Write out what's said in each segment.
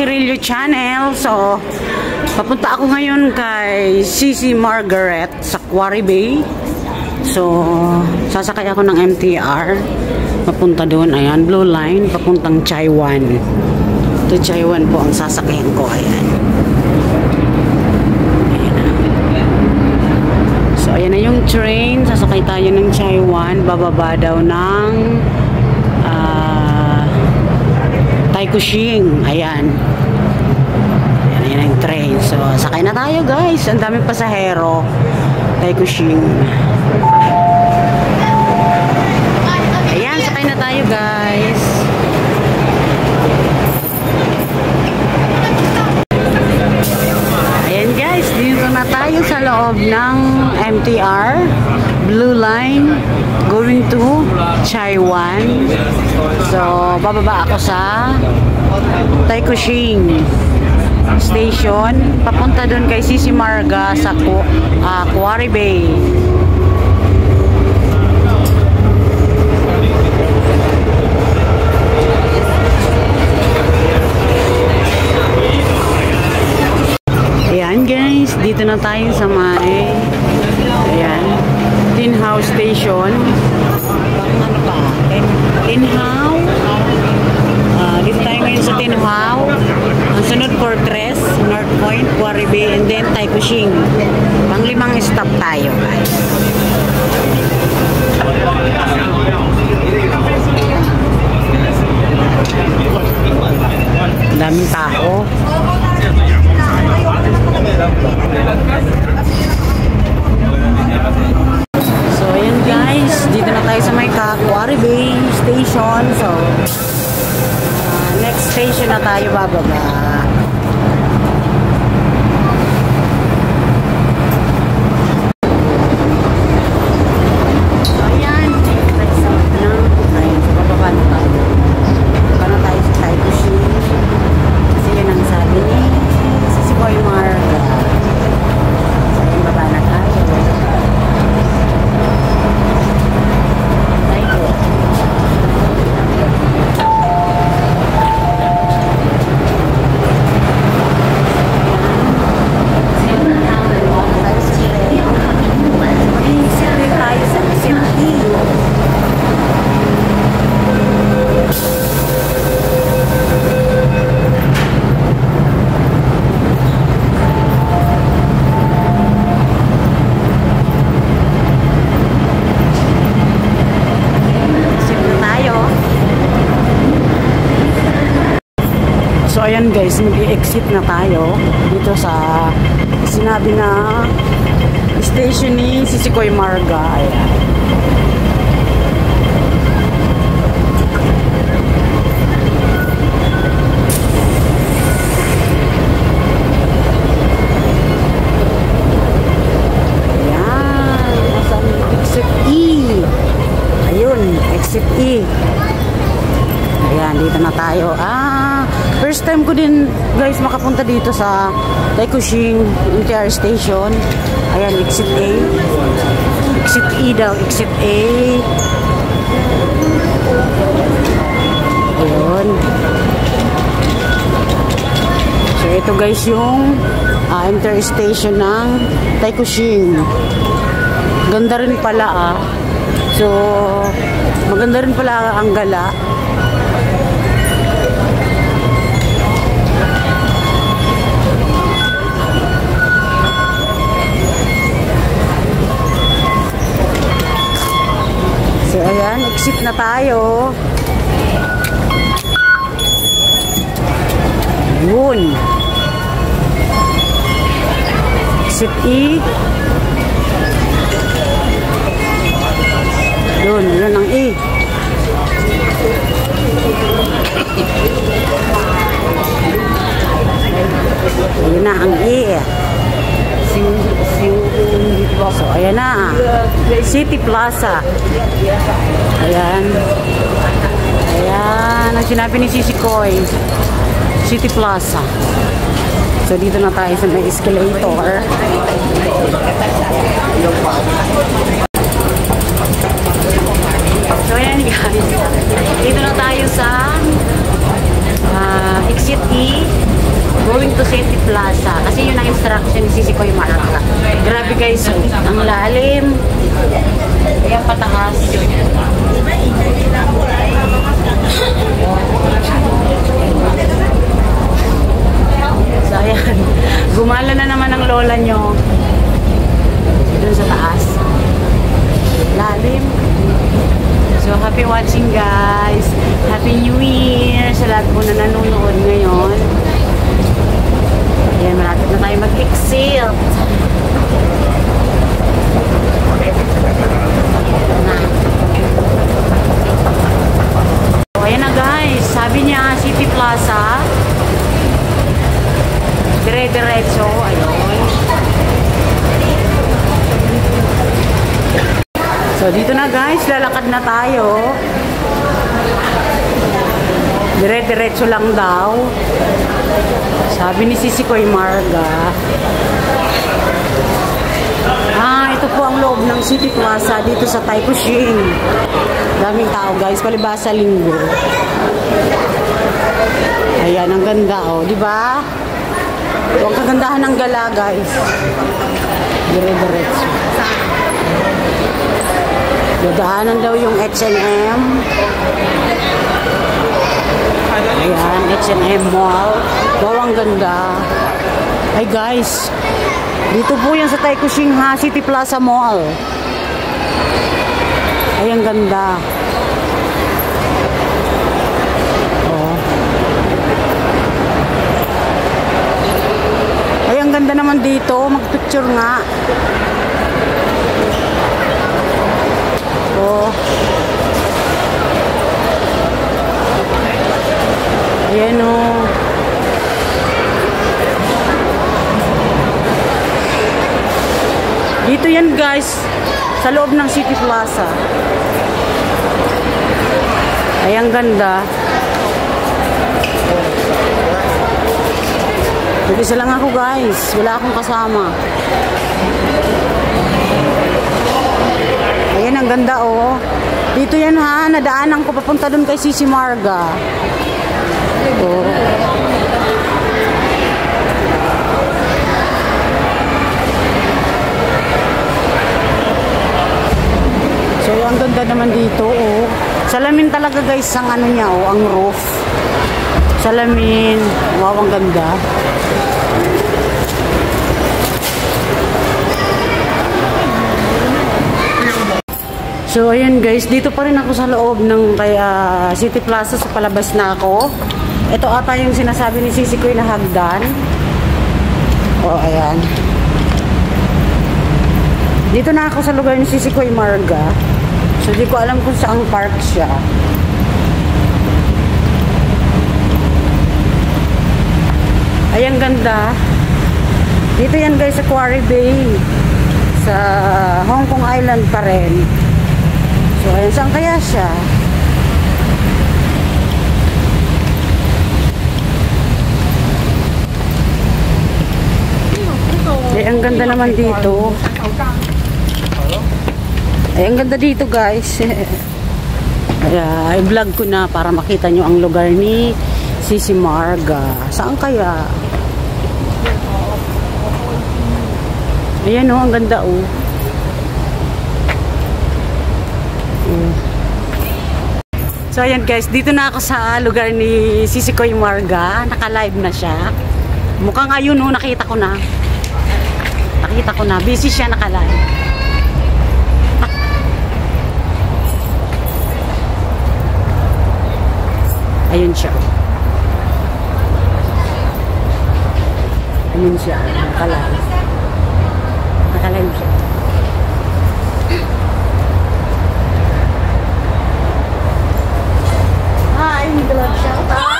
Cirillo Channel. So, papunta ako ngayon kay Sisi Margaret sa Quarry Bay. So, sasakay ako ng MTR. Papunta doon. Ayan, Blue Line. Papuntang Chaiwan. Ito Chaiwan po ang sasakyan ko. Ayan. So, ayan na yung train. Sasakay tayo ng Chaiwan. Bababa daw ng Taikushing. Ayan. Ayan yung train. So, sakay na tayo guys. Ang daming pasahero. Taikushing. Ayan, sakay na tayo guys. Ayan guys, dito na tayo sa loob ng MTR Blue Line going to Chaiwan. So, bababa ako sa Taikushing Station. Papunta dun kay Sisi Marga sa Quarry Bay. Ayan guys, dito na tayo sa may Tin Hau Station. Ano ba? Tin Hau. Dito tayo ngayon sa Tin Hau. Ang sunod Fortress, North Point, Quarry Bay, and then Taikushing. Pang-5 stop tayo guys. Ang daming tao. So, ayan guys. Dito na tayo sa may Quarry Bay Station. So, next station na tayo bababa. So, ayan. Bababa na tayo. Bababa na tayo sa Taikushing. Kasi yun ang sabi ni Sisi Marga. So, ayan, baba na tayo. So ayan guys, mag-exit na tayo dito sa sinabi na station ni Sisi Marga. Ayan. Ayan, nasaan exit E. Ayun, exit E. Ayan, dito na tayo. First time ko din guys makapunta dito sa Taikushing MTR Station. Ayan, exit A. Exit E daw, exit A. Ayun. So, ito guys yung MTR Station ng Taikushing. Ganda rin pala So, maganda rin pala ang gala. So, ayan, exit na tayo. Yun. Exit E. Yun, yun ang E. Yun na ang E. So, ayan na. City Plaza. Ayan. Ayan. Ang sinabi ni Sisi Koy. City Plaza. So, dito na tayo sa may escalator. So, ayan guys. Dito na tayo sa exit E. Ayan pataas. So ayan, gumala na naman ang lola nyo. Doon sa taas. Lalim. So happy watching guys. Happy New Year sa lahat po na nanonood ngayon. Ayan, malapit na tayo mag-exit. So ayan na guys, sabi niya City Plaza. Dire-diretso, ayun. So dito na guys, lalakad na tayo. Dire-diretso lang daw. Sabi ni Sisi Koy Marga. Ito po ang loob ng City Plaza dito sa Taikushing. Daming tao guys, palibasa linggo. Ayan, ang ganda oh, di ba? Ito ang kagandahan ng gala guys. Dire-diretso. Dadaanan daw yung H&M. Ayan, H&M Mall. Wow, ang ganda. Ay guys, dito po yan sa Taikushing ha, City Plaza Mall. Ay, ang ganda. Oh. Ay, ang ganda naman dito. Mag-picture nga. Oh. Ayan o. Dito yan guys, sa loob ng City Plaza. Ay, ang ganda. Mag-isa lang ako guys, wala akong kasama. Ayan, ang ganda oh. Dito yan ha, nadaanan ko papunta dun kay Sisi Marga. Oh. So, ang ganda naman dito, oh. Salamin talaga guys, ang ano niya, oh, ang roof. Salamin. Wow, ang ganda. So, ayan guys, dito pa rin ako sa loob ng City Plaza, sa palabas na ako. Ito ata yung sinasabi ni Sisi Koy na hagdan. Oh, ayan. Dito na ako sa lugar ni Sisi Koy Marga. So, di ko alam kung saang park siya. Ayan, ganda. Dito yan guys sa Quarry Bay. Sa Hong Kong Island pa rin. So, ayan, saan kaya siya? Ay, ang ganda naman dito. Ay, ang ganda dito guys. Ay, i-vlog ko na para makita nyo ang lugar ni Sisi Marga. Saan kaya? Ayan oh, ang ganda oh. So ayan guys, dito na ako sa lugar ni Sisi Koy Marga. Naka-live na siya. Mukhang ayun oh, nakita ko na. Nakita ko na, busy siya, naka-live. Ayun siya. Ayun siya, naka-live. Naka-live siya. Hi, Nicolab shout out.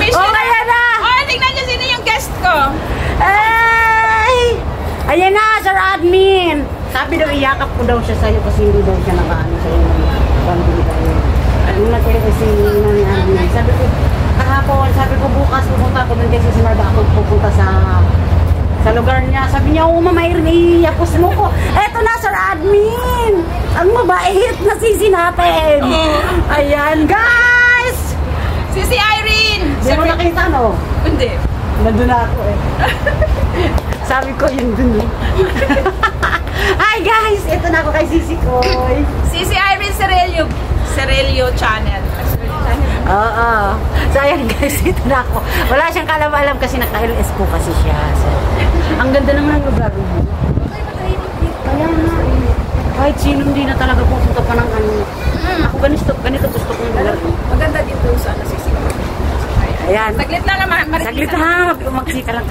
Okay na! Oh, tingnan niyo sino yung guest ko. Ay! Ayan na, Sir Admin. Sabi daw, iyakap ko daw siya sa'yo kasi hindi daw siya nakaano sa'yo. Ano na kayo kasi ni Admin. Sabi ko, kahapon, sabi ko bukas pupunta ako ng Texas Marga. Ako pupunta sa lugar niya. Sabi niya, oh, Mama Irene, iyakos mo ko. Eto na, Sir Admin. Ang mabait na Sisi natin. Ayan, guys! Sisi Irene! Hindi mo nakita, no? Hindi. Nandun na ako eh. Sabi ko, yun dun. Hi guys! Ito na ako kay Sisi Koy. Sisi Irene Cerelio Channel. Oo. So, ayan guys, ito na ako. Wala siyang kalam-alam kasi naka-LS po kasi siya. So, ang ganda naman ng lugar mo. Kaya nga eh. Kahit sino hindi na talaga pupunta pa ng ano. Ako ganito gusto kong lugar. Maganda dito sa Sisi. Ayan. Saglit lang naman. Saglit ha, magsika lang.